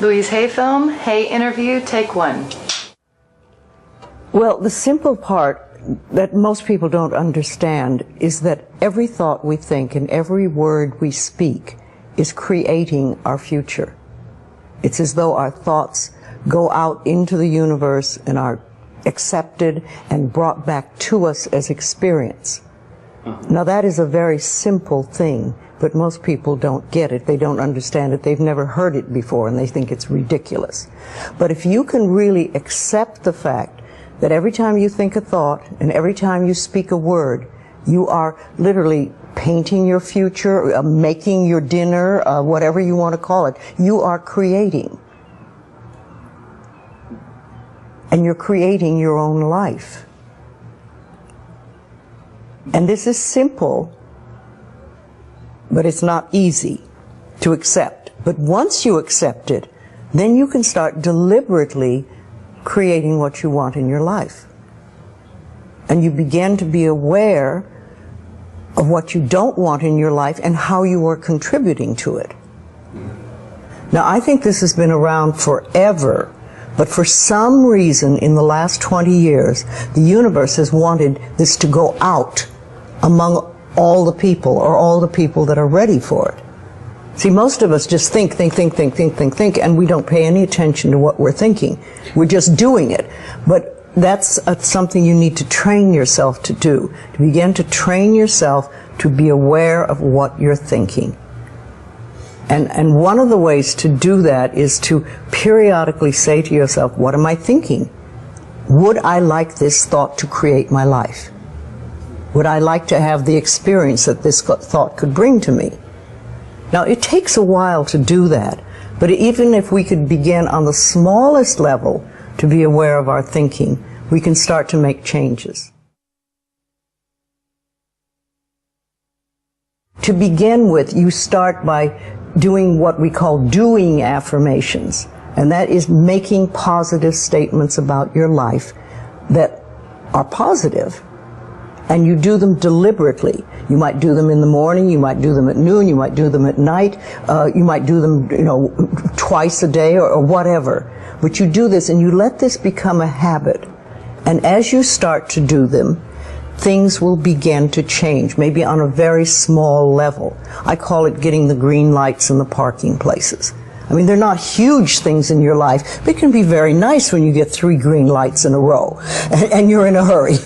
Louise, hey film, hey interview, take one. Well, the simple part that most people don't understand is that every thought we think and every word we speak is creating our future. It's as though our thoughts go out into the universe and are accepted and brought back to us as experience. Now that is a very simple thing, but most people don't get it. They don't understand it. They've never heard it before and they think it's ridiculous. But if you can really accept the fact that every time you think a thought and every time you speak a word, you are literally painting your future, making your dinner, whatever you want to call it, you are creating. And you're creating your own life. And this is simple, but it's not easy to accept. But once you accept it, then you can start deliberately creating what you want in your life. And you begin to be aware of what you don't want in your life and how you are contributing to it. Now, I think this has been around forever, but for some reason in the last 20 years, the universe has wanted this to go out among all the people, or all the people that are ready for it. See, most of us just think, and we don't pay any attention to what we're thinking. We're just doing it. But that's something you need to train yourself to do, to begin to train yourself to be aware of what you're thinking. And one of the ways to do that is to periodically say to yourself, what am I thinking? Would I like this thought to create my life? Would I like to have the experience that this thought could bring to me? Now, it takes a while to do that, but even if we could begin on the smallest level to be aware of our thinking, we can start to make changes. To begin with, you start by doing what we call doing affirmations, and that is making positive statements about your life that are positive. And you do them deliberately. You might do them in the morning, you might do them at noon, you might do them at night, you might do them, twice a day or whatever. But you do this and you let this become a habit. And as you start to do them, things will begin to change, maybe on a very small level. I call it getting the green lights in the parking places. I mean, they're not huge things in your life, but it can be very nice when you get 3 green lights in a row and you're in a hurry.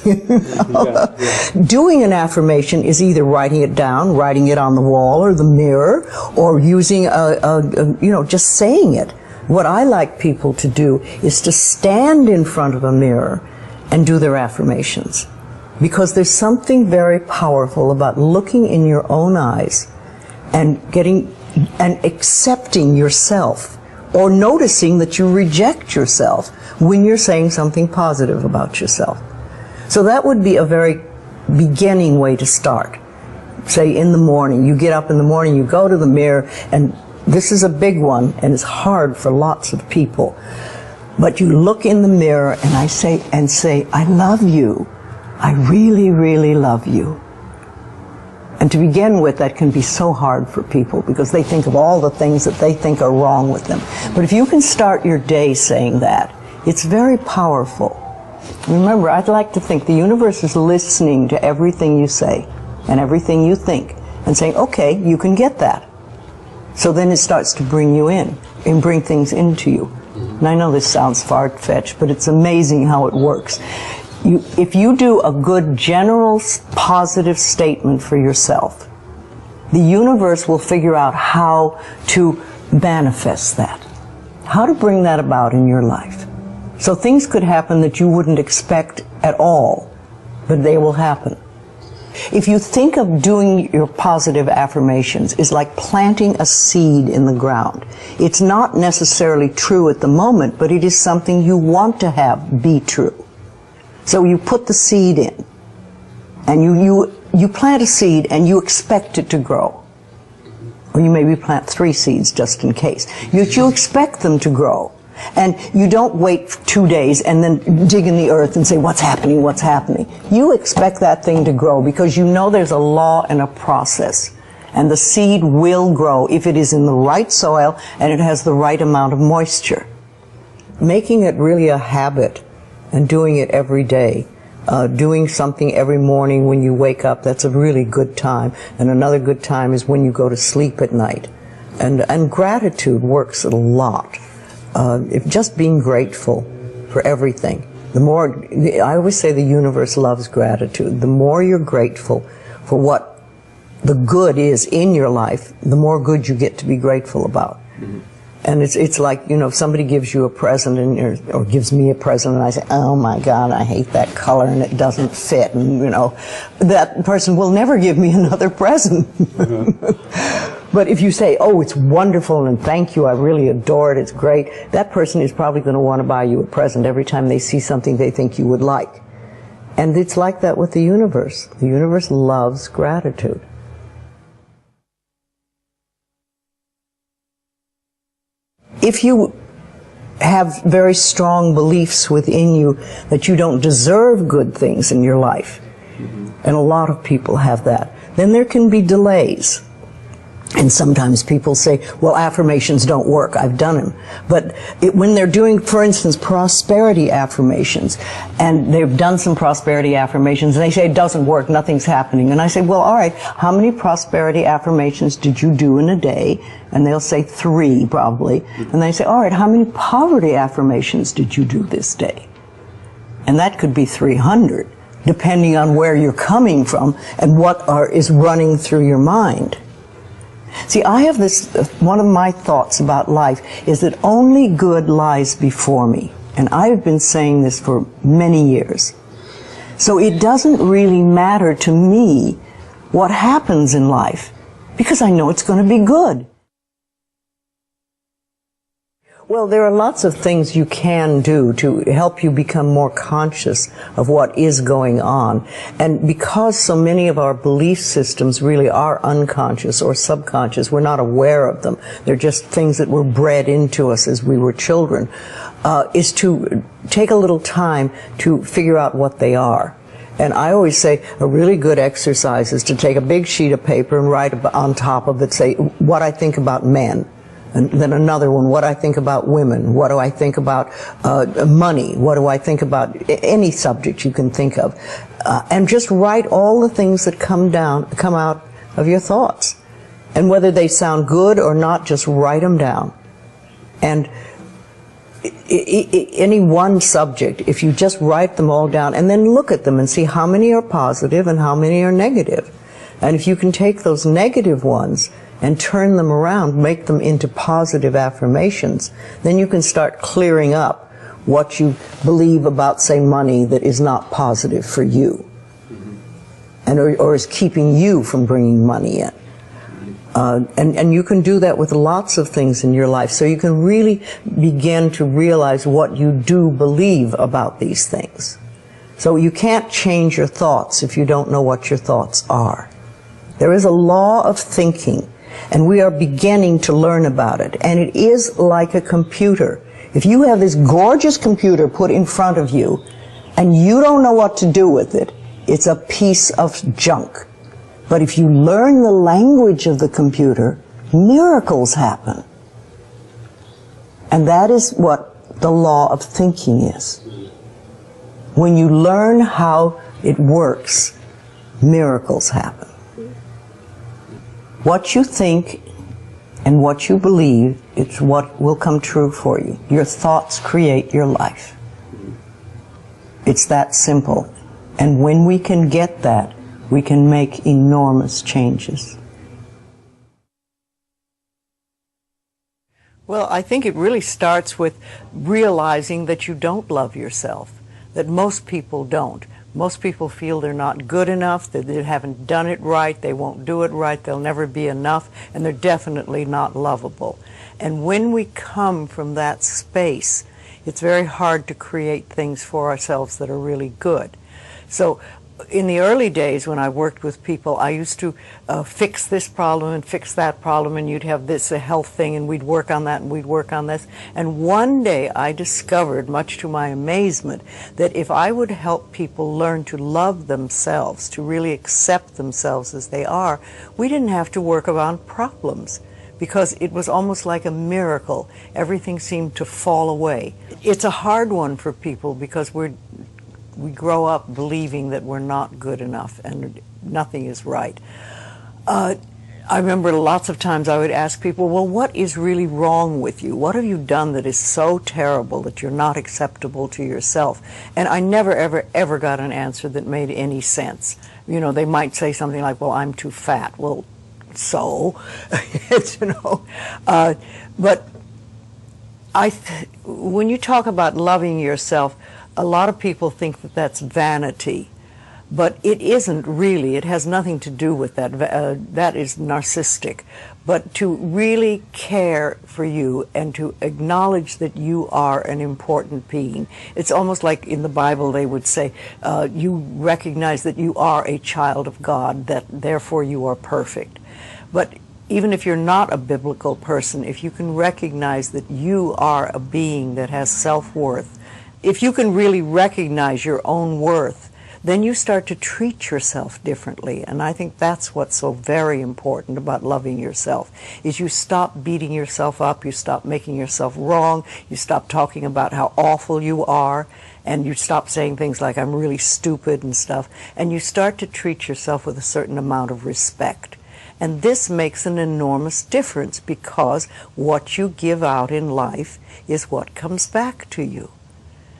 Doing an affirmation is either writing it down, writing it on the wall or the mirror, or using just saying it. What I like people to do is to stand in front of a mirror and do their affirmations. Because there's something very powerful about looking in your own eyes and accepting yourself, or noticing that you reject yourself when you're saying something positive about yourself. So that would be a very beginning way to start. Say in the morning, you get up in the morning, you go to the mirror, and this is a big one, and it's hard for lots of people. But you look in the mirror and say, I love you. I really, really love you. And to begin with, that can be so hard for people because they think of all the things that they think are wrong with them. But if you can start your day saying that, it's very powerful. Remember, I'd like to think the universe is listening to everything you say and everything you think and saying, okay, you can get that. So then it starts to bring you in and bring things into you. And I know this sounds far-fetched, but it's amazing how it works. If you do a good general positive statement for yourself, the universe will figure out how to manifest that, how to bring that about in your life. So things could happen that you wouldn't expect at all, but they will happen. If you think of doing your positive affirmations is like planting a seed in the ground. It's not necessarily true at the moment, but it is something you want to have be true. So you put the seed in, and you plant a seed and you expect it to grow. Or you maybe plant 3 seeds just in case. You expect them to grow. And you don't wait 2 days and then dig in the earth and say, what's happening, what's happening? You expect that thing to grow because you know there's a law and a process. And the seed will grow if it is in the right soil and it has the right amount of moisture. Making it really a habit and doing it every day. Doing something every morning when you wake up, that's a really good time. And another good time is when you go to sleep at night. And gratitude works a lot. If just being grateful for everything. The more, I always say the universe loves gratitude. The more you're grateful for what the good is in your life, the more good you get to be grateful about. Mm-hmm. And it's like, you know, if somebody gives you a present or gives me a present and I say, oh my God, I hate that color and it doesn't fit, and you know, that person will never give me another present. But if you say, oh, it's wonderful and thank you, I really adore it, it's great, that person is probably going to want to buy you a present every time they see something they think you would like. And it's like that with the universe. The universe loves gratitude. If you have very strong beliefs within you that you don't deserve good things in your life, and a lot of people have that, then there can be delays. And sometimes people say, well, affirmations don't work. I've done them. But when they're doing, for instance, prosperity affirmations, and they've done some prosperity affirmations, and they say it doesn't work, nothing's happening. And I say, well, all right, how many prosperity affirmations did you do in a day? And they'll say 3, probably. And they say, all right, how many poverty affirmations did you do this day? And that could be 300, depending on where you're coming from and what is running through your mind. See, I have this, one of my thoughts about life is that only good lies before me. And I've been saying this for many years. So it doesn't really matter to me what happens in life, because I know it's going to be good. Well, there are lots of things you can do to help you become more conscious of what is going on. And because so many of our belief systems really are unconscious or subconscious, we're not aware of them. They're just things that were bred into us as we were children, is to take a little time to figure out what they are. And I always say a really good exercise is to take a big sheet of paper and write on top of it, say, what I think about men. And then another one, what I think about women, what do I think about money, what do I think about any subject you can think of. And just write all the things that come out of your thoughts. And whether they sound good or not, just write them down. And any one subject, if you just write them all down and then look at them and see how many are positive and how many are negative. And if you can take those negative ones and turn them around, make them into positive affirmations, then you can start clearing up what you believe about, say, money that is not positive for you, and or is keeping you from bringing money in. And you can do that with lots of things in your life, so you can really begin to realize what you do believe about these things. So you can't change your thoughts if you don't know what your thoughts are. There is a law of thinking, and we are beginning to learn about it. And it is like a computer. If you have this gorgeous computer put in front of you, and you don't know what to do with it, it's a piece of junk. But if you learn the language of the computer, miracles happen. And that is what the law of thinking is. When you learn how it works, miracles happen. What you think and what you believe, it's what will come true for you. Your thoughts create your life. It's that simple. And when we can get that, we can make enormous changes. Well, I think it really starts with realizing that you don't love yourself, that most people don't. Most people feel they're not good enough, that they haven't done it right, they won't do it right, they'll never be enough, and they're definitely not lovable. And when we come from that space, it's very hard to create things for ourselves that are really good. So in the early days when I worked with people, I used to fix this problem and fix that problem, and you'd have this a health thing, and we'd work on that, and we'd work on this. And one day I discovered, much to my amazement, that if I would help people learn to love themselves, to really accept themselves as they are, we didn't have to work on problems, because it was almost like a miracle. Everything seemed to fall away. It's a hard one for people because we grow up believing that we're not good enough and nothing is right. I remember lots of times I would ask people, well, what is really wrong with you? What have you done that is so terrible that you're not acceptable to yourself? And I never, ever, ever got an answer that made any sense. You know, they might say something like, well, I'm too fat. Well, so, you know, but when you talk about loving yourself, a lot of people think that that's vanity, but it isn't really. It has nothing to do with that. That is narcissistic. But to really care for you and to acknowledge that you are an important being. It's almost like in the Bible they would say, you recognize that you are a child of God, that therefore you are perfect. But even if you're not a biblical person, if you can recognize that you are a being that has self-worth, if you can really recognize your own worth, then you start to treat yourself differently. And I think that's what's so very important about loving yourself, is you stop beating yourself up, you stop making yourself wrong, you stop talking about how awful you are, and you stop saying things like, I'm really stupid and stuff, and you start to treat yourself with a certain amount of respect. And this makes an enormous difference, because what you give out in life is what comes back to you.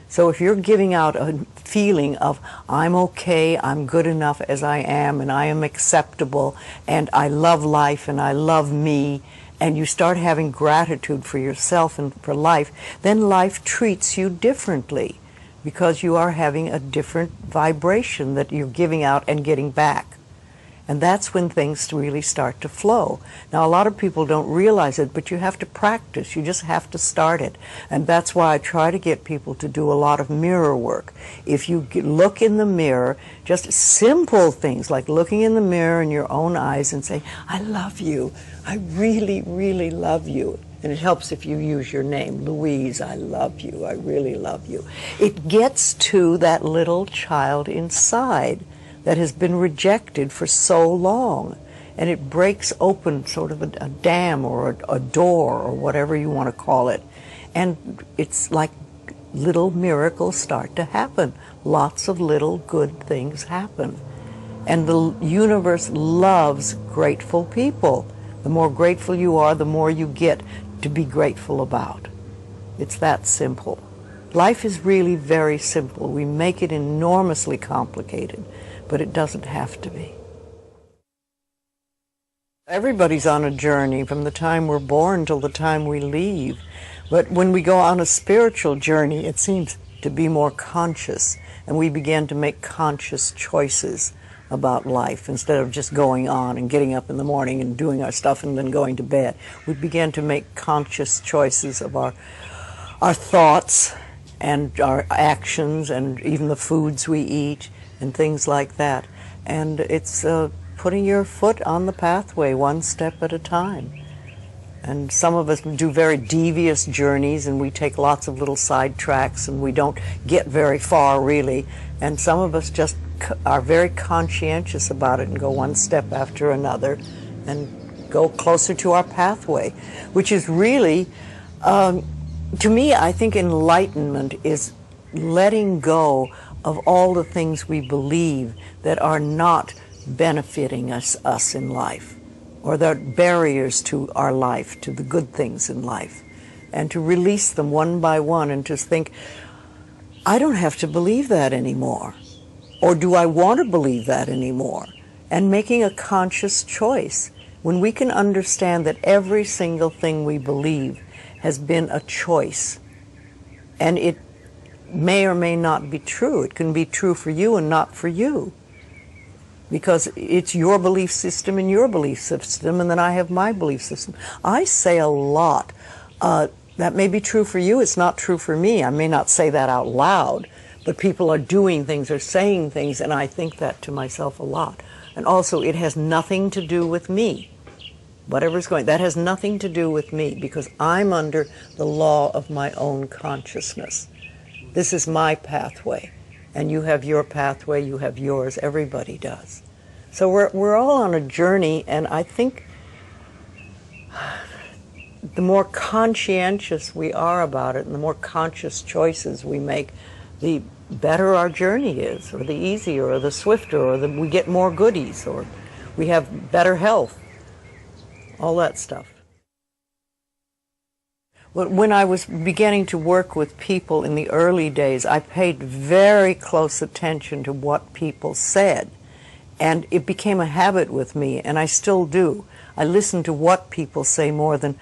So if you're giving out a feeling of, I'm okay, I'm good enough as I am, and I am acceptable, and I love life, and I love me, and you start having gratitude for yourself and for life, then life treats you differently, because you are having a different vibration that you're giving out and getting back. And that's when things really start to flow. Now, a lot of people don't realize it, but you have to practice. You just have to start it. And that's why I try to get people to do a lot of mirror work. If you look in the mirror, just simple things like looking in the mirror in your own eyes and saying, I love you. I really, really love you. And it helps if you use your name, Louise, I love you. I really love you. It gets to that little child inside that has been rejected for so long, and it breaks open sort of a dam or a door or whatever you want to call it, and it's like little miracles start to happen. Lots of little good things happen, and the universe loves grateful people. The more grateful you are, the more you get to be grateful about. It's that simple. Life is really very simple. We make it enormously complicated, but it doesn't have to be. Everybody's on a journey from the time we're born till the time we leave. But when we go on a spiritual journey, it seems to be more conscious, and we begin to make conscious choices about life instead of just going on and getting up in the morning and doing our stuff and then going to bed. We begin to make conscious choices of our thoughts and our actions and even the foods we eat and things like that. And it's putting your foot on the pathway one step at a time. And some of us do very devious journeys, and we take lots of little side tracks, and we don't get very far really. And some of us just are very conscientious about it and go one step after another and go closer to our pathway, which is really, to me, I think enlightenment is letting go of all the things we believe that are not benefiting us in life, or that are barriers to our life, to the good things in life, and to release them one by one and to think, I don't have to believe that anymore, or do I want to believe that anymore? And making a conscious choice. When we can understand that every single thing we believe has been a choice, and it may or may not be true. It can be true for you and not for you, because it's your belief system and your belief system, and then I have my belief system. I say a lot, that may be true for you, it's not true for me. I may not say that out loud, but people are doing things or saying things, and I think that to myself a lot. And also, it has nothing to do with me. Whatever's going, that has nothing to do with me, because I'm under the law of my own consciousness. This is my pathway, and you have your pathway, you have yours, everybody does. So we're all on a journey, and I think the more conscientious we are about it and the more conscious choices we make, the better our journey is, or the easier, or the swifter, or we get more goodies, or we have better health, all that stuff. When I was beginning to work with people in the early days, I paid very close attention to what people said. And it became a habit with me, and I still do. I listen to what people say more than,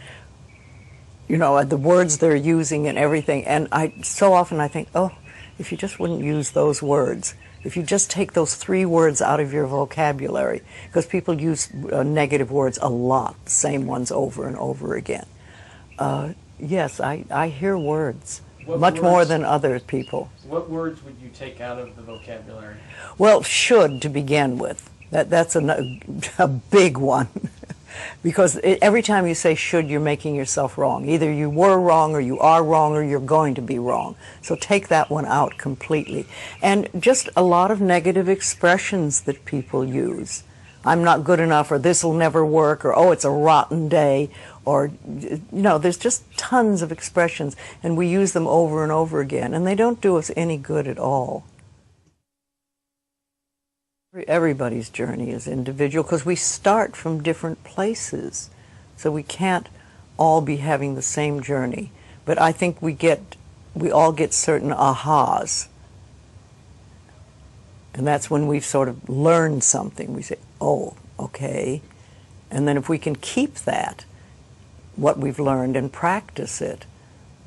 you know, the words they're using and everything. And so often I think, oh, if you just wouldn't use those words, if you just take those 3 words out of your vocabulary, because people use negative words a lot, the same ones over and over again. Yes, I hear words. Much more than other people. What words would you take out of the vocabulary? Well, should to begin with. That's a big one. Because every time you say should, you're making yourself wrong. Either you were wrong, or you are wrong, or you're going to be wrong. So take that one out completely. And just a lot of negative expressions that people use. I'm not good enough, or this will never work, or oh, it's a rotten day, or, you know, there's just tons of expressions, and we use them over and over again, and they don't do us any good at all. Everybody's journey is individual, because we start from different places, so we can't all be having the same journey. But I think we all get certain ahas. And that's when we've sort of learned something. We say, oh, okay. And then if we can keep that, what we've learned, and practice it,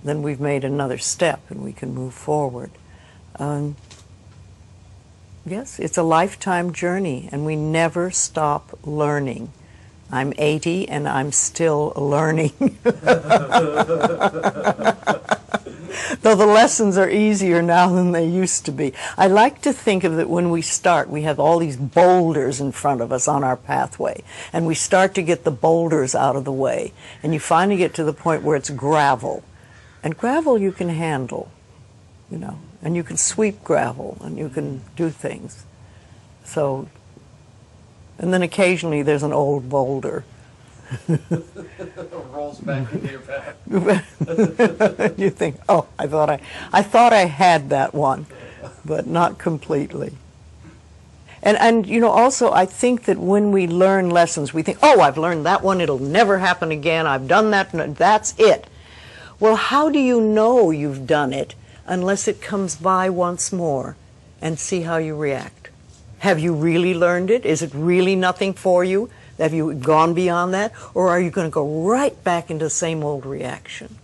then we've made another step and we can move forward. Yes, it's a lifetime journey, and we never stop learning. I'm 80 and I'm still learning. Though the lessons are easier now than they used to be. I like to think of it when we start, we have all these boulders in front of us on our pathway, and we start to get the boulders out of the way, and you finally get to the point where it's gravel. And gravel you can handle, you know, and you can sweep gravel, and you can do things. So, and then occasionally there's an old boulder. Rolls back into your path. You think, oh, I thought I had that one, but not completely. And you know, also I think that when we learn lessons, we think, oh, I've learned that one, it'll never happen again, I've done that, that's it. Well, how do you know you've done it unless it comes by once more and see how you react? Have you really learned it? Is it really nothing for you? Have you gone beyond that? Or are you going to go right back into the same old reaction?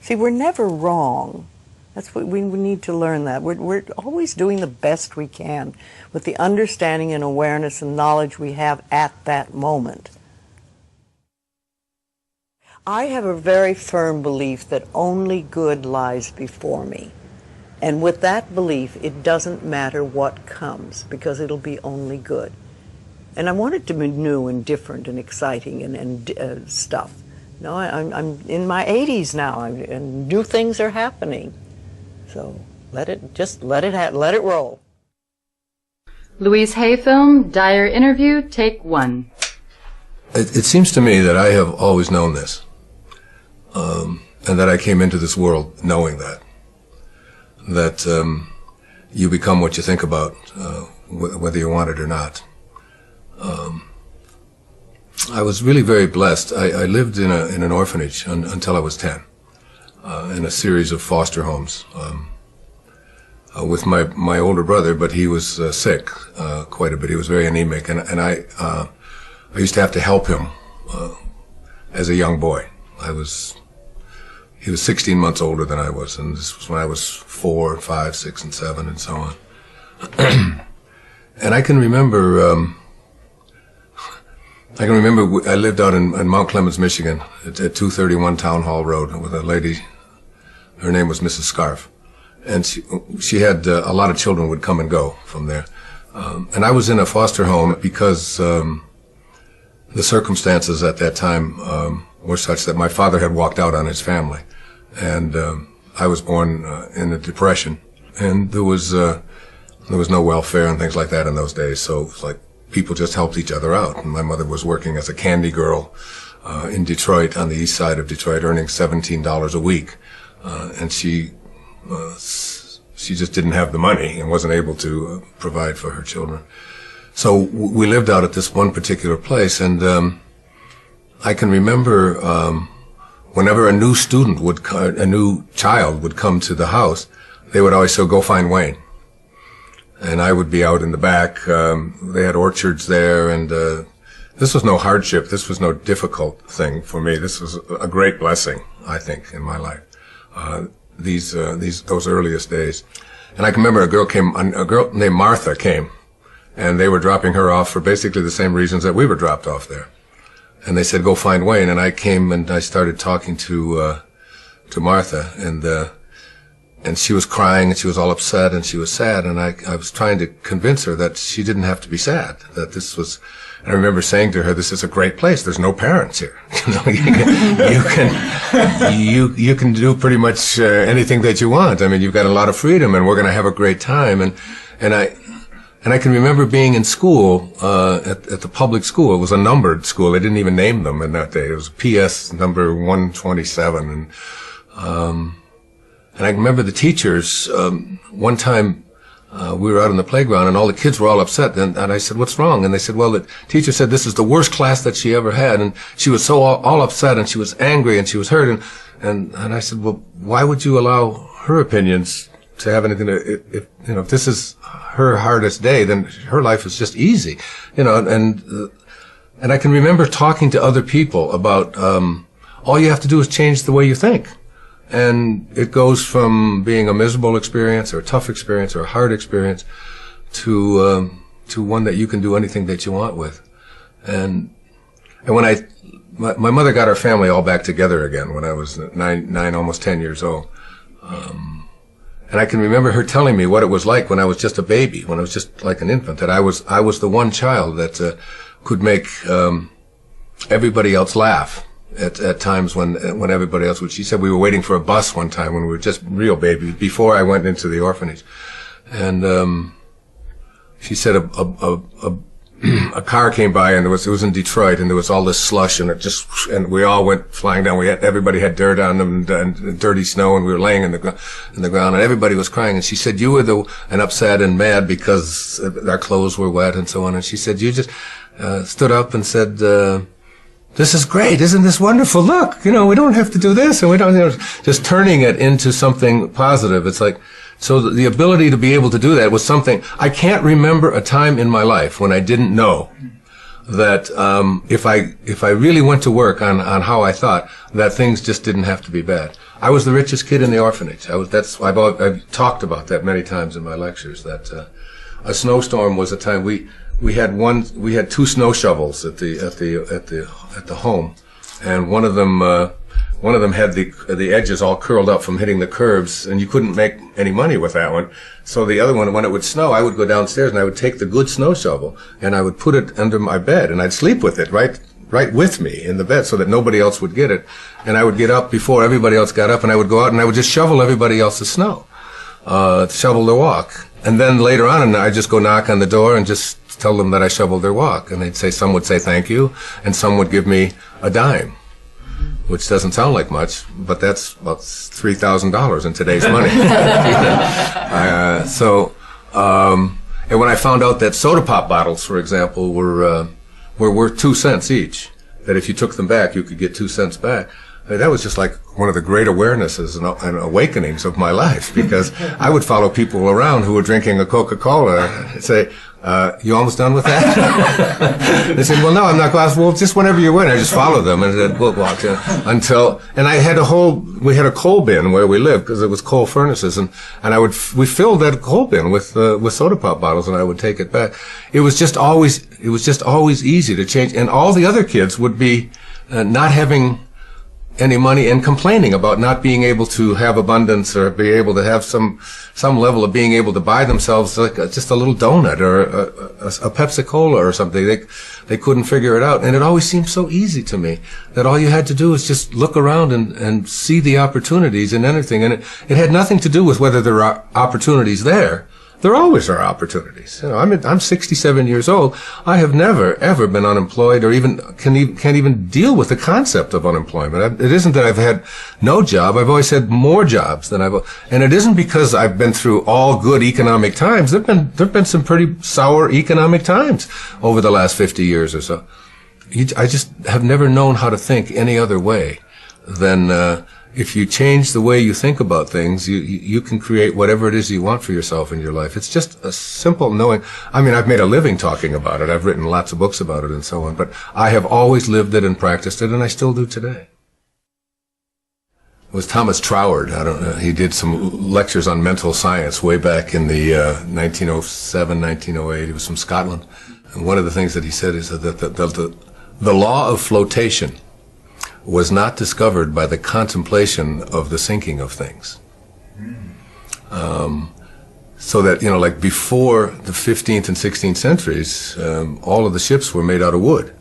See, we're never wrong. That's what we need to learn that. We're always doing the best we can with the understanding and awareness and knowledge we have at that moment. I have a very firm belief that only good lies before me. And with that belief, it doesn't matter what comes, because it'll be only good. And I want it to be new and different and exciting and stuff. No, I'm in my 80s now, and new things are happening. So let it roll. Louise Hay film, Dyer interview, take 1. It seems to me that I have always known this, and that I came into this world knowing that you become what you think about, whether you want it or not. I was really very blessed. I lived in an orphanage until I was 10, in a series of foster homes, with my older brother, but he was sick quite a bit. He was very anemic, and I used to have to help him as a young boy. He was 16 months older than I was, and this was when I was 4, 5, 6, and 7, and so on. And I can remember I lived out in Mount Clemens, Michigan, at 231 Town Hall Road with a lady. Her name was Mrs. Scarf, and she had a lot of children would come and go from there. And I was in a foster home because the circumstances at that time were such that my father had walked out on his family, and I was born in a depression, and there was no welfare and things like that in those days. So it was like people just helped each other out. And my mother was working as a candy girl in Detroit, on the east side of Detroit, earning $17 a week, and she just didn't have the money and wasn't able to provide for her children. So we lived out at this one particular place, and I can remember whenever a new child would come to the house, they would always say, "Go find Wayne." And I would be out in the back. They had orchards there, and this was no hardship. This was no difficult thing for me. This was a great blessing, I think, in my life. Those earliest days. And I can remember a girl named Martha came, and they were dropping her off for basically the same reasons that we were dropped off there. And they said, "Go find Wayne." And I came and I started talking to Martha, and she was crying, and she was all upset, and she was sad, and I was trying to convince her that she didn't have to be sad, that this was, and I remember saying to her, "This is a great place. There's no parents here. You can do pretty much anything that you want. I mean, you've got a lot of freedom, and we're going to have a great time." And I can remember being in school, at the public school. It was a numbered school. They didn't even name them in that day. It was PS number 127, and I remember the teachers, one time, we were out on the playground and all the kids were all upset, and I said, "What's wrong?" And they said, "Well, the teacher said this is the worst class that she ever had," and she was so all upset, and she was angry, and she was hurt, and I said, "Well, why would you allow her opinions to have anything to, if this is her hardest day, then her life is just easy," and I can remember talking to other people about, all you have to do is change the way you think. And it goes from being a miserable experience or a tough experience or a hard experience to one that you can do anything that you want with. And when my mother got our family all back together again when I was nine, almost 10 years old. And I can remember her telling me what it was like when I was just a baby, when I was just like an infant, that I was the one child that could make everybody else laugh. At times when everybody else would. She said we were waiting for a bus one time when we were just real babies before I went into the orphanage, and she said a car came by, and it was in Detroit, and there was all this slush, and and we all went flying down. Everybody had dirt on them and dirty snow, and we were laying in the ground, and everybody was crying. And she said, "You were and upset and mad because our clothes were wet and so on." And she said, "You just stood up and said, this is great. Isn't this wonderful? Look, we don't have to do this, and we don't, just turning it into something positive." It's like, so the ability to be able to do that was something, I can't remember a time in my life when I didn't know that, if I really went to work on how I thought, that things just didn't have to be bad. I was the richest kid in the orphanage. I've talked about that many times in my lectures, that, a snowstorm was a time we had two snow shovels at the home, and one of them had the edges all curled up from hitting the curbs, and you couldn't make any money with that one. So the other one, when it would snow, I would go downstairs and I would take the good snow shovel and I would put it under my bed, and I'd sleep with it right with me in the bed so that nobody else would get it. And I would get up before everybody else got up, and I would go out and I would just shovel everybody else's snow, shovel their walk. And then later on, and I'd just go knock on the door and just tell them that I shoveled their walk. And some would say thank you, and some would give me a dime, which doesn't sound like much, but that's about $3,000 in today's money. And when I found out that soda pop bottles, for example, were worth 2 cents each, that if you took them back, you could get 2 cents back, that was just like one of the great awarenesses and awakenings of my life, because I would follow people around who were drinking a Coca-Cola and say, "You almost done with that?" They said, "Well, no, I'm not going." Well, just whenever you went, I just followed them, and then we'll walk until. And we had a coal bin where we lived because it was coal furnaces, and we filled that coal bin with soda pop bottles, and I would take it back. It was just always easy to change, and all the other kids would be not having any money and complaining about not being able to have abundance or be able to have some level of being able to buy themselves like just a little donut or a Pepsi Cola or something. They couldn't figure it out. And it always seemed so easy to me that all you had to do was just look around and see the opportunities in anything. And it had nothing to do with whether there are opportunities there. There always are opportunities. You know, I'm 67 years old. I have never, ever been unemployed or even can't even deal with the concept of unemployment. It isn't that I've had no job. I've always had more jobs than and it isn't because I've been through all good economic times. There've been some pretty sour economic times over the last 50 years or so. I just have never known how to think any other way than, if you change the way you think about things, you can create whatever it is you want for yourself in your life. It's just a simple knowing. I mean, I've made a living talking about it. I've written lots of books about it and so on, but I have always lived it and practiced it, and I still do today. It was Thomas Troward. I don't know. He did some lectures on mental science way back in the 1907, 1908. He was from Scotland. And one of the things that he said is that the law of flotation was not discovered by the contemplation of the sinking of things. So that, you know, like before the 15th and 16th centuries, all of the ships were made out of wood.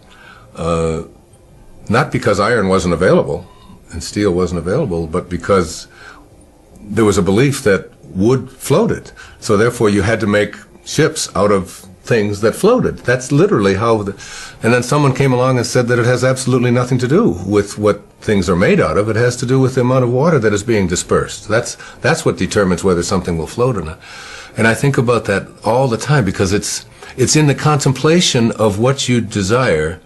Not because iron wasn't available and steel wasn't available, but because there was a belief that wood floated. So therefore you had to make ships out of things that floated. That's literally how and then someone came along and said that it has absolutely nothing to do with what things are made out of. It has to do with the amount of water that is being dispersed. That's what determines whether something will float or not. And I think about that all the time because it's in the contemplation of what you desire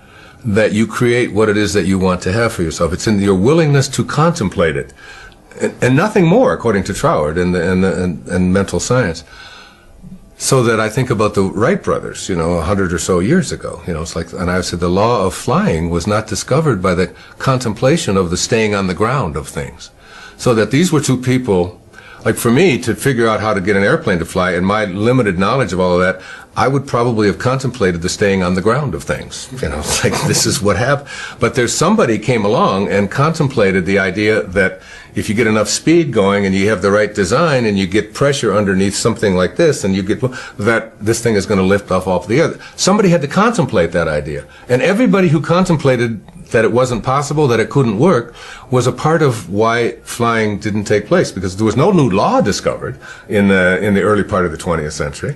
that you create what it is that you want to have for yourself. It's in your willingness to contemplate it. And nothing more, according to Troward and mental science. So that I think about the Wright brothers, you know, 100 or so years ago. You know, it's like, and I said the law of flying was not discovered by the contemplation of the staying on the ground of things. So that these were two people, like for me, to figure out how to get an airplane to fly, and my limited knowledge of all of that, I would probably have contemplated the staying on the ground of things. You know, it's like, this is what happened. But there's somebody came along and contemplated the idea that if you get enough speed going and you have the right design and you get pressure underneath something like this and you get that this thing is going to lift off the earth. Somebody had to contemplate that idea. And everybody who contemplated that it wasn't possible, that it couldn't work, was a part of why flying didn't take place, because there was no new law discovered in the early part of the 20th century,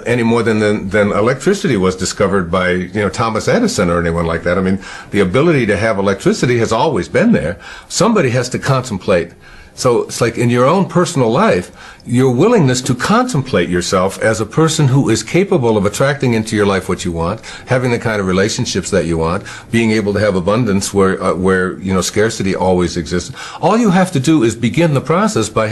any more than electricity was discovered by, you know, Thomas Edison or anyone like that. I mean, the ability to have electricity has always been there. Somebody has to contemplate. So it's like in your own personal life, your willingness to contemplate yourself as a person who is capable of attracting into your life what you want, having the kind of relationships that you want, being able to have abundance where you know, scarcity always exists. All you have to do is begin the process by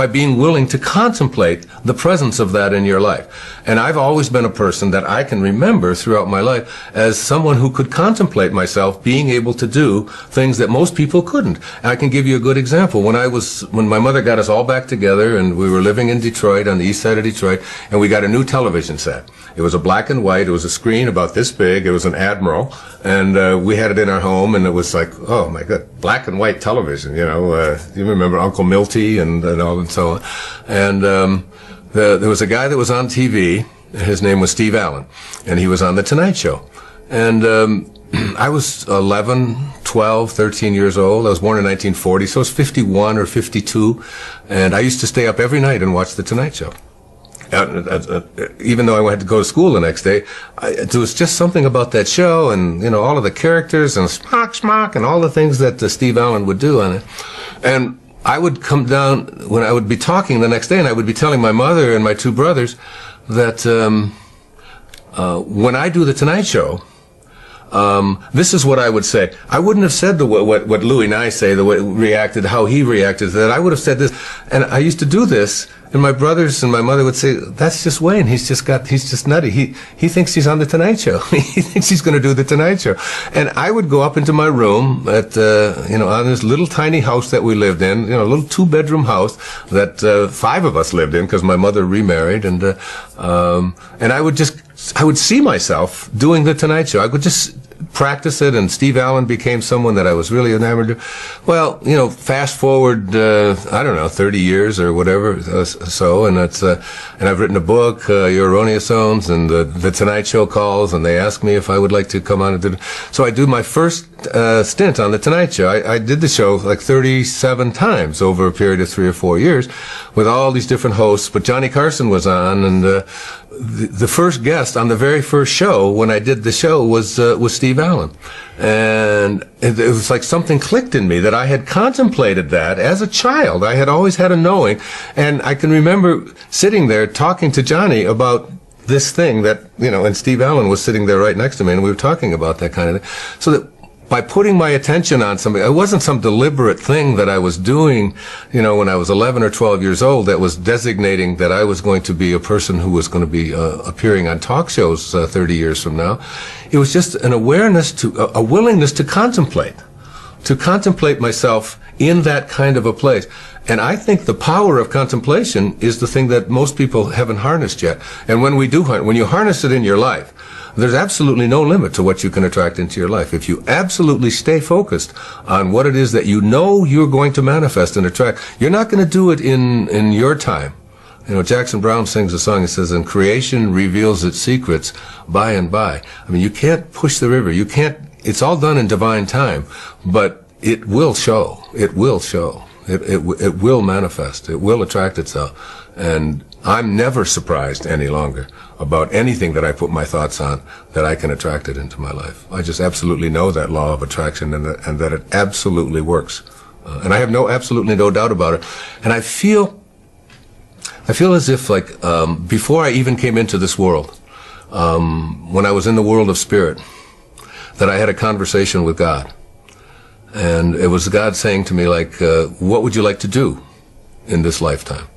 being willing to contemplate the presence of that in your life. And I've always been a person that I can remember throughout my life as someone who could contemplate myself being able to do things that most people couldn't. And I can give you a good example. When my mother got us all back together and we were living in Detroit, on the east side of Detroit, and we got a new television set. It was a black and white. It was a screen about this big. It was an Admiral, and we had it in our home, and it was like, oh my God, black and white television. You know, you remember Uncle Milty and all and so on. And there was a guy that was on TV. His name was Steve Allen, and he was on The Tonight Show. And I was 11, 12, 13 years old. I was born in 1940, so I was 51 or 52, and I used to stay up every night and watch The Tonight Show. Even though I had to go to school the next day, there was just something about that show, and you know, all of the characters and smock and all the things that Steve Allen would do on it. And I would come down when I would be talking the next day, and I would be telling my mother and my two brothers that when I do The Tonight Show, this is what I would say. I wouldn't have said what Louie and I say, the way reacted, how he reacted to that. I would have said this, and I used to do this, and my brothers and my mother would say, "That's just Wayne. He's just nutty. He thinks he's on The Tonight Show. He thinks he's going to do The Tonight Show." And I would go up into my room at you know, on this little tiny house that we lived in, you know, a little 2-bedroom house that 5 of us lived in because my mother remarried, and I would see myself doing The Tonight Show. I would just practice it, and Steve Allen became someone that I was really enamored of. Well, you know, fast forward, I don't know, 30 years or whatever, and I've written a book, Your Erroneous Zones, and the Tonight Show calls, and they ask me if I would like to come on and do it. So I do my first stint on the Tonight Show. I did the show like 37 times over a period of 3 or 4 years with all these different hosts, but Johnny Carson was on, and the first guest on the very first show when I did the show was Steve Allen. And it was like something clicked in me that I had contemplated that as a child. I had always had a knowing, and I can remember sitting there talking to Johnny about this thing that, you know, and Steve Allen was sitting there right next to me, and we were talking about that kind of thing. So that by putting my attention on somebody, it wasn't some deliberate thing that I was doing, you know, when I was 11 or 12 years old that was designating that I was going to be a person who was going to be appearing on talk shows 30 years from now. It was just an awareness to, a willingness to contemplate myself in that kind of a place. And I think the power of contemplation is the thing that most people haven't harnessed yet. And when when you harness it in your life, there's absolutely no limit to what you can attract into your life. If you absolutely stay focused on what it is that you know you're going to manifest and attract, you're not going to do it in your time. You know, Jackson Browne sings a song that says, "And creation reveals its secrets by and by." I mean, you can't push the river. You can't, it's all done in divine time, but it will show. It will show. It will manifest. It will attract itself. And I'm never surprised any longer about anything that I put my thoughts on that I can attract it into my life. I just absolutely know that law of attraction and that it absolutely works. And I have absolutely no doubt about it. And I feel as if, like, before I even came into this world, when I was in the world of spirit, that I had a conversation with God. And it was God saying to me, like, what would you like to do in this lifetime?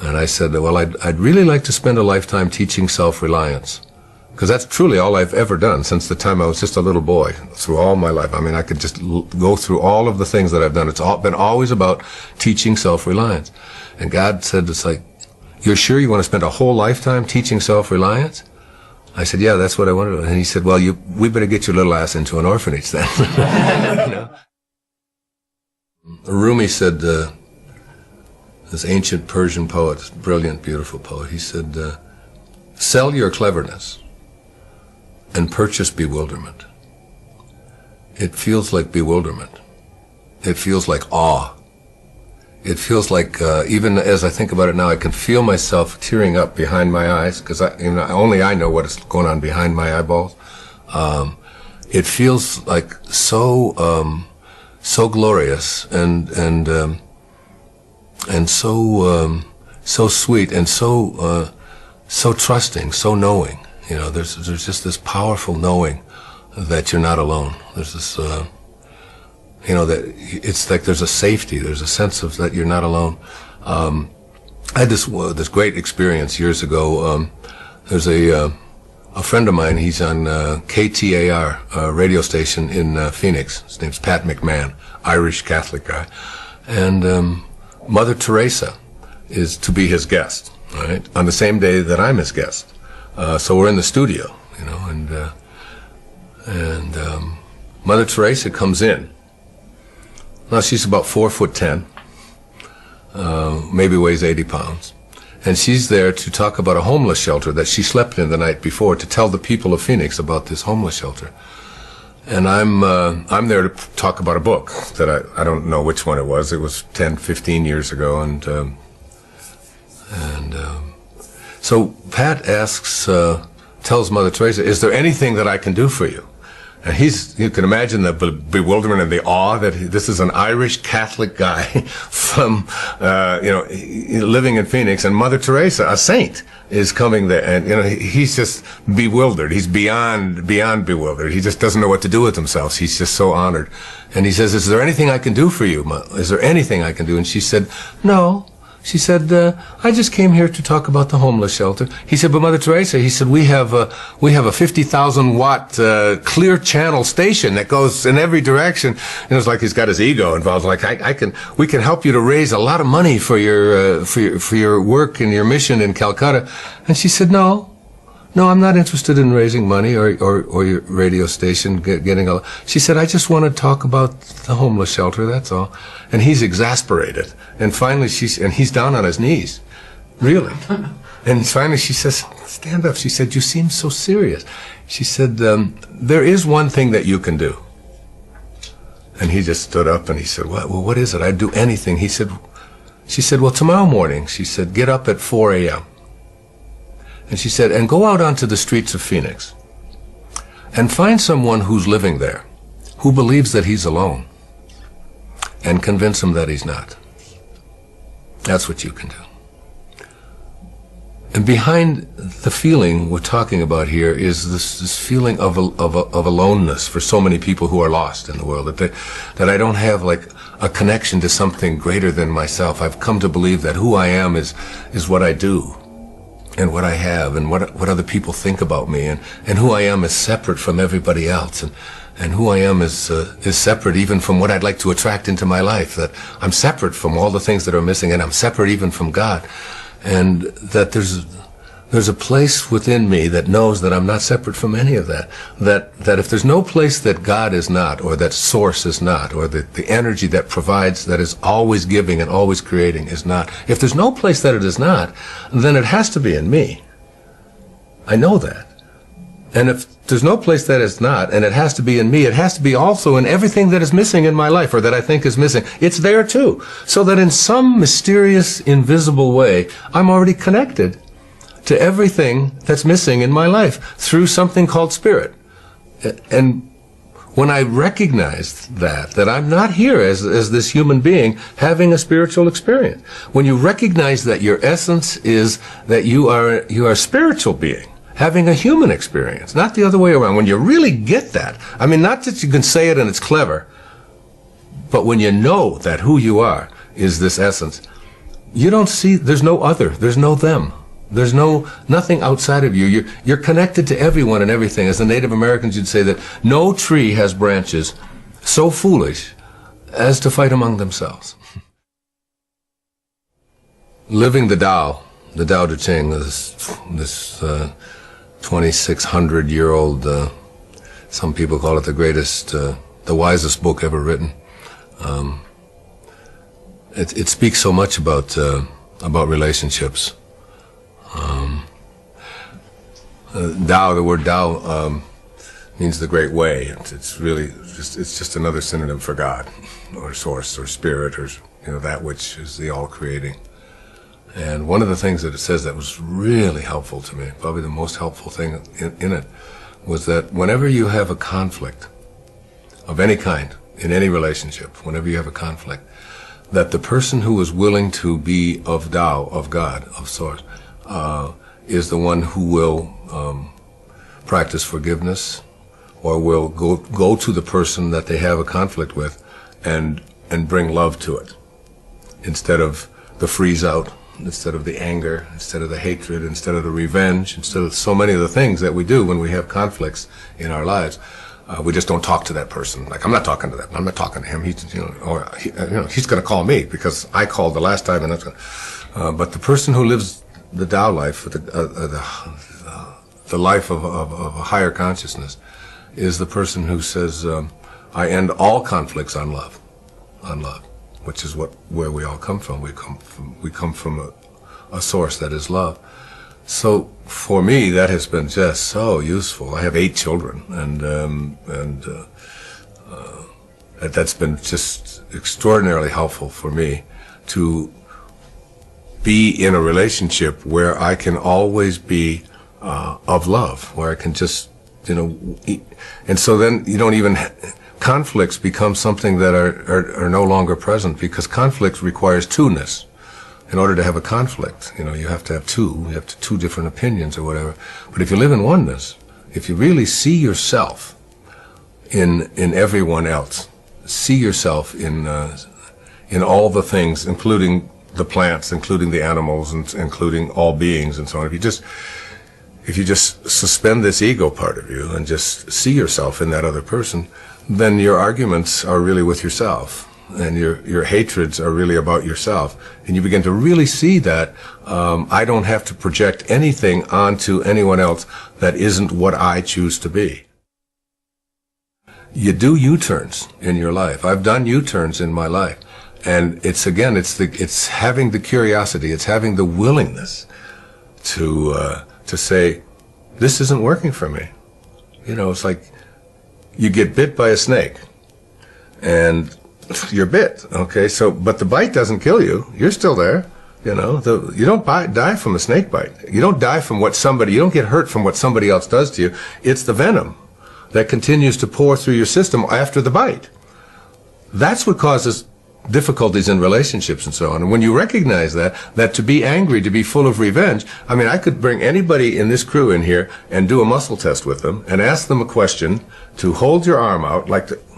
And I said, well, I'd really like to spend a lifetime teaching self-reliance. Because that's truly all I've ever done since the time I was just a little boy, through all my life. I mean, I could just go through all of the things that I've done. It's been always about teaching self-reliance. And God said, it's like, you're sure you want to spend a whole lifetime teaching self-reliance? I said, yeah, that's what I want to do. And he said, well, we better get your little ass into an orphanage then. You know? Rumi said, this ancient Persian poet, this brilliant, beautiful poet, he said, sell your cleverness and purchase bewilderment. It feels like bewilderment. It feels like awe. It feels like, even as I think about it now, I can feel myself tearing up behind my eyes, because only I know what is going on behind my eyeballs. It feels like so glorious and so sweet and so trusting, so knowing. You know, there's just this powerful knowing that you're not alone. There's this, you know, that it's like there's a safety, there's a sense of that you're not alone. I had this great experience years ago. There's a friend of mine. He's on KTAR radio station in Phoenix. His name's Pat McMahon, Irish Catholic guy, and Mother Teresa is to be his guest, right, on the same day that I'm his guest. So we're in the studio, you know, and Mother Teresa comes in. Now she's about 4'10", maybe weighs 80 pounds, and she's there to talk about a homeless shelter that she slept in the night before, to tell the people of Phoenix about this homeless shelter. And I'm there to talk about a book that I don't know which one it was. It was 10, 15 years ago, and so Pat tells Mother Teresa, "Is there anything that I can do for you?" And you can imagine the bewilderment and the awe that this is an Irish Catholic guy from, you know, living in Phoenix, and Mother Teresa, a saint, is coming there, and you know, he's just bewildered. He's beyond bewildered. He just doesn't know what to do with himself. He's just so honored, and he says, "Is there anything I can do for you? Is there anything I can do?" And she said, "No." She said, "I just came here to talk about the homeless shelter." He said, "But Mother Teresa," he said, we have a 50,000 watt clear channel station that goes in every direction." And it's like he's got his ego involved. Like, we can help you to raise a lot of money for your work and your mission in Calcutta. And she said, "No, No, I'm not interested in raising money or your radio station getting a... She said, I just want to talk about the homeless shelter, that's all. And he's exasperated. And finally, and he's down on his knees. Really. And finally she says, stand up. She said, you seem so serious. She said, there is one thing that you can do. And he just stood up and he said, well, what is it? I'd do anything. She said, well, tomorrow morning, she said, get up at 4 a.m. And she said, and go out onto the streets of Phoenix and find someone who's living there, who believes that he's alone, and convince him that he's not. That's what you can do. And behind the feeling we're talking about here is this feeling of aloneness for so many people who are lost in the world, that I don't have like a connection to something greater than myself. I've come to believe that who I am is what I do, and what I have, and what other people think about me, and who I am is separate from everybody else, and who I am is separate even from what I'd like to attract into my life, that I'm separate from all the things that are missing, and I'm separate even from God. And that there's a place within me that knows that I'm not separate from any of that. That if there's no place that God is not, or that source is not, or the energy that provides, that is always giving and always creating is not, if there's no place that it is not, then it has to be in me. I know that. And if there's no place that it's not, and it has to be in me, it has to be also in everything that is missing in my life, or that I think is missing. It's there too. So that in some mysterious, invisible way, I'm already connected to everything that's missing in my life through something called spirit. And when I recognized that I'm not here as this human being having a spiritual experience, when you recognize that your essence is that you are a spiritual being, having a human experience, not the other way around. When you really get that, I mean, not that you can say it and it's clever, but when you know that who you are is this essence, you don't see, there's no other, there's no them. There's nothing outside of you. You're connected to everyone and everything. As the Native Americans, you'd say that no tree has branches so foolish as to fight among themselves. Living the Tao Te Ching, this 2,600-year-old, some people call it the greatest, the wisest book ever written. It speaks so much about relationships. Tao, the word Tao, means the great way. It's really just another synonym for God, or source, or spirit, or that which is the all-creating. And one of the things that it says that was really helpful to me, probably the most helpful thing in it, was that whenever you have a conflict of any kind, in any relationship, whenever you have a conflict, that the person who is willing to be of Tao, of God, of Source, is the one who will practice forgiveness, or will go to the person that they have a conflict with and bring love to it, instead of the freeze out, instead of the anger, instead of the hatred, instead of the revenge, instead of so many of the things that we do when we have conflicts in our lives. We just don't talk to that person. Like, I'm not talking to that. I'm not talking to him. He's going to call me because I called the last time, and that's going. But the person who lives the Tao life, the life of a higher consciousness, is the person who says, "I end all conflicts on love, which is where we all come from. We come from a source that is love. So for me, that has been just so useful. I have 8 children, and that's been just extraordinarily helpful for me to be in a relationship where I can always be of love, where I can just, and so then you don't even, conflicts become something that are no longer present, because conflict requires two-ness. In order to have a conflict, you have to have two different opinions or whatever. But if you live in oneness, if you really see yourself in everyone else, see yourself in all the things, including the plants, including the animals, and including all beings and so on. If you just suspend this ego part of you and just see yourself in that other person, then your arguments are really with yourself. and your hatreds are really about yourself. And you begin to really see that I don't have to project anything onto anyone else that isn't what I choose to be. You do U-turns in your life. I've done U-turns in my life. And it's having the curiosity, it's having the willingness to say, this isn't working for me. You know, it's like you get bit by a snake and you're bit, okay? So, but the bite doesn't kill you. You're still there. You know, you don't die from a snake bite. You don't die from you don't get hurt from what somebody else does to you. It's the venom that continues to pour through your system after the bite. That's what causes difficulties in relationships and so on. And when you recognize that to be angry, to be full of revenge, I mean, I could bring anybody in this crew in here and do a muscle test with them and ask them a question to hold your arm out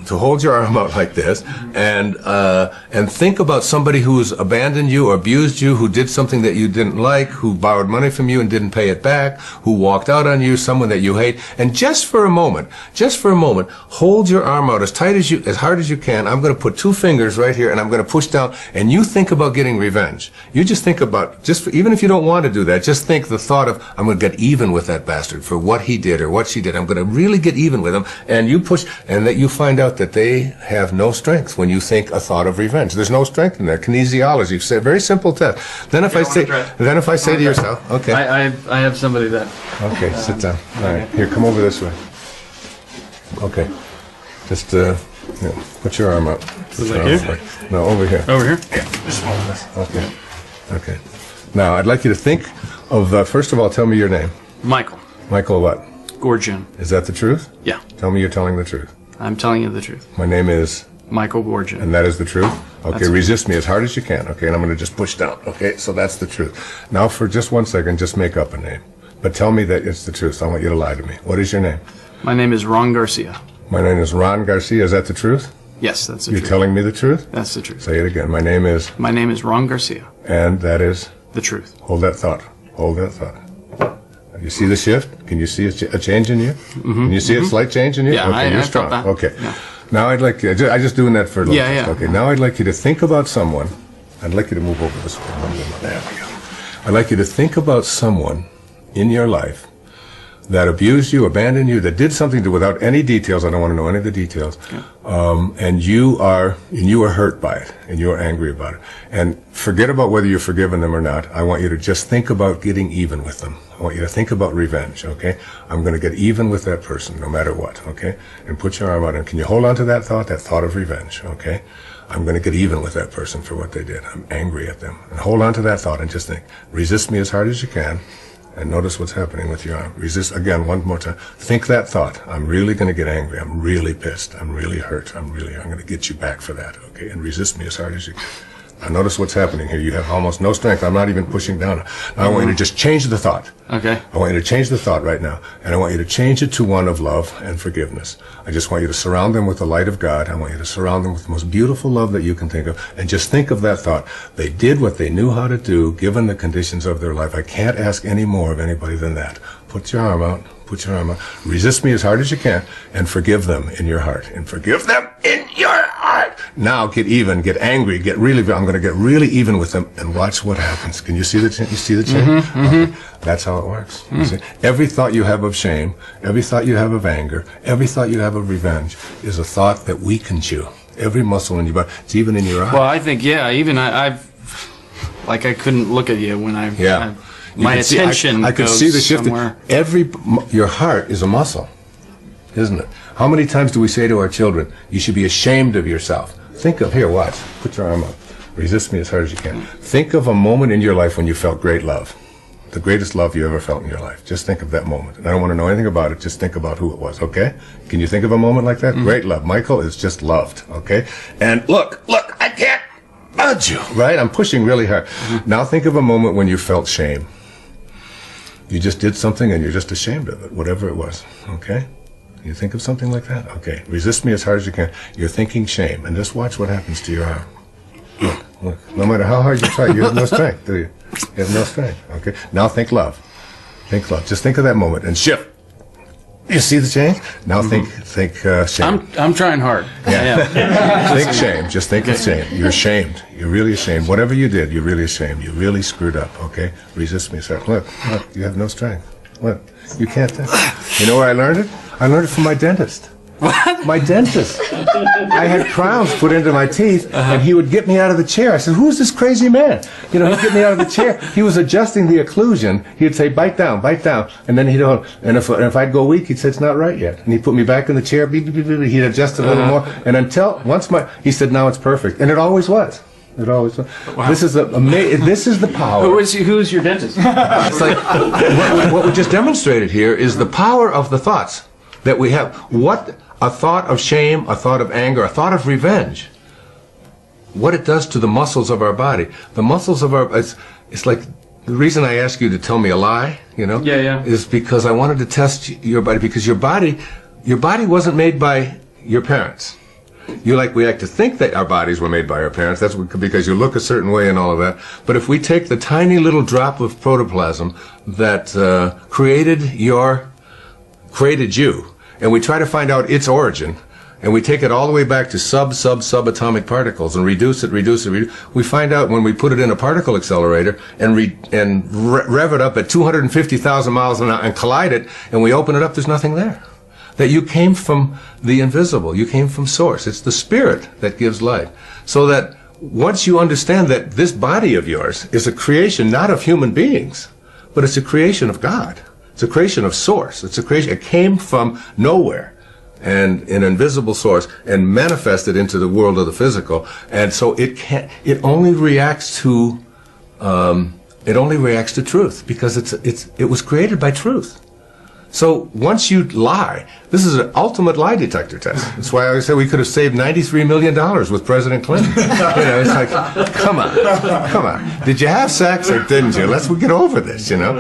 to hold your arm out like this and think about somebody who's abandoned you or abused you, who did something that you didn't like, who borrowed money from you and didn't pay it back, who walked out on you, someone that you hate, and just for a moment, hold your arm out as hard as you can. I'm going to put 2 fingers right here and I'm going to push down, and you think about getting revenge. You just think about, even if you don't want to do that, just think the thought of, I'm going to get even with that bastard for what he did or what she did. I'm going to really get even with him, and you push, and that you find out that they have no strength when you think a thought of revenge. There's no strength in that. Kinesiology, say, very simple test. Then if I say to yourself, okay. I have somebody that. Okay, sit down. All right, here, come over this way. Okay, just put your arm up. Is it here? No, over here. Over here? Yeah, just hold this. Okay. Okay. Now, I'd like you to think of, first of all, tell me your name. Michael. Michael what? Gorgian. Is that the truth? Yeah. Tell me you're telling the truth. I'm telling you the truth. My name is? Michael Gorgian. And that is the truth? Okay, That's resist me as hard as you can, okay? And I'm going to just push down, okay? So that's the truth. Now, for just 1 second, just make up a name. But tell me that it's the truth. I want you to lie to me. What is your name? My name is Ron Garcia. My name is Ron Garcia. Is that the truth? Yes, that's the You're truth. telling me the truth? That's the truth. Say it again. My name is? My name is Ron Garcia. And that is? The truth. Hold that thought. Hold that thought. You see the shift? Can you see a change in you? Mm-hmm. Can you see a slight change in you? Yeah, okay, I you're felt strong. that. Okay. Yeah. Now I'd like you, I'm just doing that for a little Yeah. Okay, now I'd like you to think about someone. I'd like you to move over this way. There we go. I'd like you to think about someone in your life that abused you, abandoned you, that did something to, without any details, I don't want to know any of the details, and you are hurt by it, and you are angry about it. And forget about whether you've forgiven them or not. I want you to just think about getting even with them. I want you to think about revenge, okay? I'm going to get even with that person, no matter what, okay? And put your arm out, and can you hold on to that thought of revenge, okay? I'm going to get even with that person for what they did. I'm angry at them. And hold on to that thought and just think, resist me as hard as you can. And notice what's happening with your arm. Resist, again, one more time. Think that thought. I'm really going to get angry. I'm really pissed. I'm really hurt. I'm going to get you back for that, okay? And resist me as hard as you can. Now notice what's happening here. You have almost no strength. I'm not even pushing down. Now I want you to just change the thought. Okay. I want you to change the thought right now. And I want you to change it to one of love and forgiveness. I just want you to surround them with the light of God. I want you to surround them with the most beautiful love that you can think of. And just think of that thought. They did what they knew how to do, given the conditions of their life. I can't ask any more of anybody than that. Put your arm out. Put your arm out. Resist me as hard as you can, and forgive them in your heart. And forgive them in your heart. Now get even, get angry, I'm going to get really even with them, and watch what happens. Can you see the change? Okay. That's how it works. You see? Every thought you have of shame, every thought you have of anger, every thought you have of revenge is a thought that weakens you. Every muscle in your body, it's even in your eye. Well, I think, I've like I couldn't look at you when my attention I could goes see the shift. somewhere. Your heart is a muscle, isn't it? How many times do we say to our children, you should be ashamed of yourself? Think of, here, watch, put your arm up. Resist me as hard as you can. Think of a moment in your life when you felt great love. The greatest love you ever felt in your life. Just think of that moment. And I don't want to know anything about it. Just think about who it was, okay? Can you think of a moment like that? Great love. Michael is just loved, okay? And look, I can't budge you, right? I'm pushing really hard. Now think of a moment when you felt shame. You just did something and you're just ashamed of it, whatever it was, okay? You think of something like that? Okay. Resist me as hard as you can. You're thinking shame, and just watch what happens to your arm. Look. No matter how hard you try, you have no strength, do you? You have no strength, okay? Now think love. Think love. Just think of that moment and shift. You see the change? Now think shame. I'm trying hard. Yeah. Think shame. Just think of shame. You're ashamed. You're really ashamed. Whatever you did, you're really ashamed. You really screwed up. Okay. Resist me. Say, look. You have no strength. Look. You can't. You know where I learned it? I learned it from my dentist. What? My dentist. I had crowns put into my teeth, and he would get me out of the chair. I said, "Who's this crazy man?" You know, he'd get me out of the chair. He was adjusting the occlusion. He'd say, "Bite down," and then and if I'd go weak, he'd say, "It's not right yet," and he'd put me back in the chair. Beep, beep, beep, beep. He'd adjust it a little more, and he said, "Now it's perfect," and it always was. It always was. Wow. This is the power. Who's your dentist? It's like what we just demonstrated here is the power of the thoughts that we have. What a thought of shame, a thought of anger, a thought of revenge, what it does to the muscles of our body. The muscles of our, it's like the reason I ask you to tell me a lie, you know, is because I wanted to test your body, because your body wasn't made by your parents. We like to think that our bodies were made by our parents. That's because you look a certain way and all of that. But if we take the tiny little drop of protoplasm that created you, and we try to find out its origin, and we take it all the way back to subatomic particles and reduce it, we find out when we put it in a particle accelerator and rev it up at 250,000 miles an hour and collide it, and we open it up, there's nothing there. That you came from the invisible, you came from source. It's the spirit that gives life. So that once you understand that this body of yours is a creation not of human beings, but it's a creation of God. It's a creation of source. It's a creation. It came from nowhere, and an invisible source, and manifested into the world of the physical. And so it only reacts to truth, because it was created by truth. So once you lie, this is an ultimate lie detector test. That's why I always say we could have saved $93 million with President Clinton. You know, it's like, come on. Did you have sex or didn't you? Let's get over this, you know.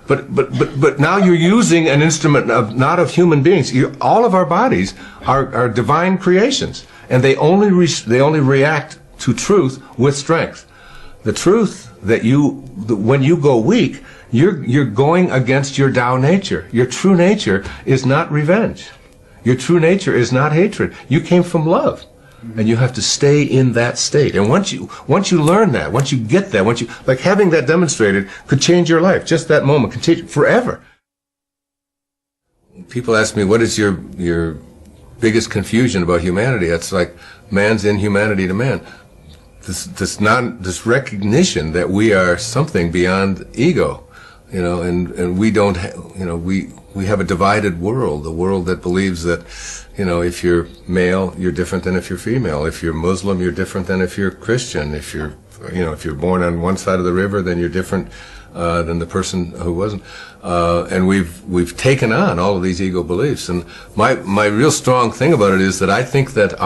But now you're using an instrument not of human beings. All of our bodies are divine creations, and they only react to truth with strength. The truth that when you go weak, you're going against your Tao nature. Your true nature is not revenge. Your true nature is not hatred. You came from love, and you have to stay in that state. And once you learn that, once you get that, like having that demonstrated could change your life. Just that moment could change forever. People ask me, what is your biggest confusion about humanity? It's like man's inhumanity to man. This recognition that we are something beyond ego. You know, and we don't, we have a divided world, a world that believes that, you know, if you're male, you're different than if you're female. If you're Muslim, you're different than if you're Christian. If you're born on one side of the river, then you're different than the person who wasn't. And we've taken on all of these ego beliefs. And my real strong thing about it is that I think that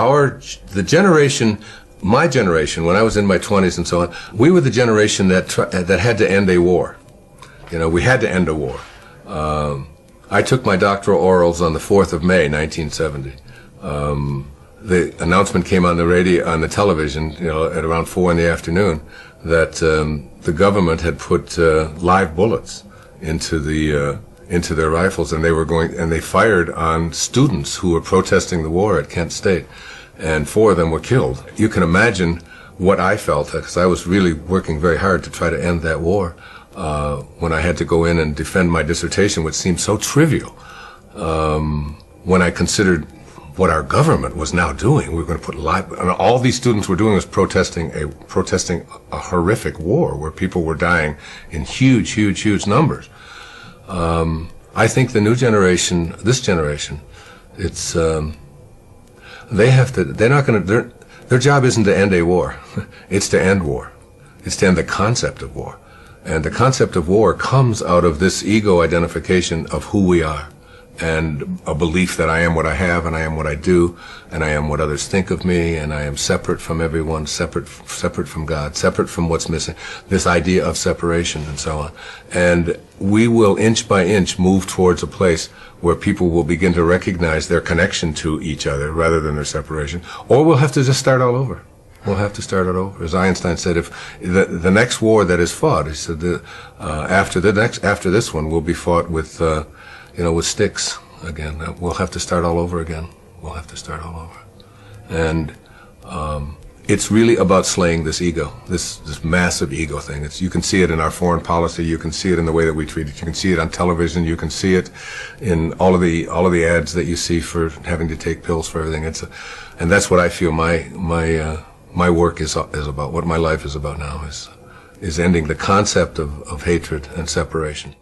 my generation, when I was in my 20s and so on, we were the generation that had to end a war. You know, we had to end a war. I took my doctoral orals on the 4th of May, 1970. The announcement came on the radio, on the television, you know, at around 4 in the afternoon, that the government had put live bullets into their rifles, and they fired on students who were protesting the war at Kent State, and 4 of them were killed. You can imagine what I felt, because I was really working very hard to try to end that war. When I had to go in and defend my dissertation, which seemed so trivial, when I considered what our government was now doing. We were going to put and all these students were doing was protesting a horrific war where people were dying in huge numbers. I think the new generation, this generation, it's their job isn't to end a war. It's to end war. It's to end the concept of war. And the concept of war comes out of this ego identification of who we are, and a belief that I am what I have, and I am what I do, and I am what others think of me, and I am separate from everyone, separate from God, separate from what's missing, this idea of separation and so on. And we will inch by inch move towards a place where people will begin to recognize their connection to each other rather than their separation, or we'll have to just start all over. We'll have to start it over. As Einstein said, if the next war that is fought, he said, after this one will be fought with, with sticks, again. We'll have to start all over again. We'll have to start all over. And it's really about slaying this ego, this massive ego thing. You can see it in our foreign policy. You can see it in the way that we treat it. You can see it on television. You can see it in all of the ads that you see for having to take pills for everything. And that's what I feel my work is about. What my life is about now is ending the concept of hatred and separation.